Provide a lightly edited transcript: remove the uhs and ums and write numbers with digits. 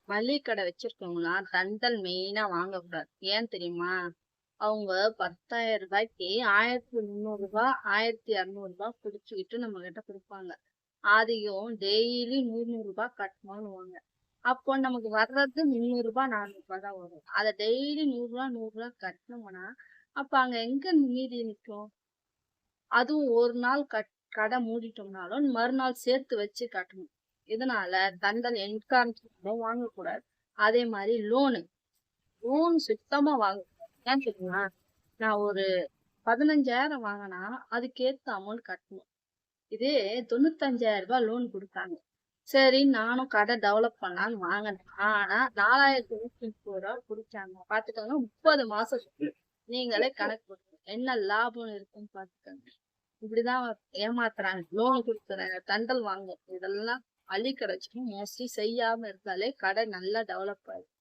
மளிகை கடை வச்சிருக்கவங்களாம் தண்டல் மெயினா வாங்கக்கூடாது. ஏன் தெரியுமா? அவங்க 10,000 ரூபாய்க்கு 1,300 1,200 புடிச்சுக்கிட்டு நம்ம கிட்ட கொடுப்பாங்க. அதையும் டெய்லி 100 கட்டணும்னுவாங்க. அப்போ நமக்கு வர்றது 300 400 தான் வரும். அதை டெய்லி 100 கட்டணும்னா அப்ப அங்க எங்க மீதி நிக்கும்? அதுவும் ஒரு நாள் கடை மூடிட்டோம்னாலும் மறுநாள் சேர்த்து வச்சு கட்டணும். இதனால தண்டல் என்கான்ட்டும் வாங்கக்கூடாது. அதே மாதிரி லோன் சுத்தமா வாங்கக்கூடாது. ஏன் தெரியுமா? நான் ஒரு 15,000 வாங்கினா அதுக்கேத்த அமௌண்ட் கட்டணும். இதே 95,000 லோன் கொடுத்தாங்க. சரி, நானும் கடை டெவலப் பண்ணலான்னு வாங்கினேன். ஆனா 4,130 குடிச்சாங்க. பாத்துக்கோங்க, 30 மாசம். நீங்களே கணக்கு போடுங்க என்ன லாபம் இருக்குன்னு பாத்துக்கோங்க. இப்படிதான் ஏமாத்துறாங்க. லோன் கொடுக்குறாங்க, தண்டல் வாங்க. இதெல்லாம் அள்ளி கிடைச்சிடும். மோஸ்ட்லி செய்யாம இருந்தாலே கடை நல்லா டெவலப் ஆகும்.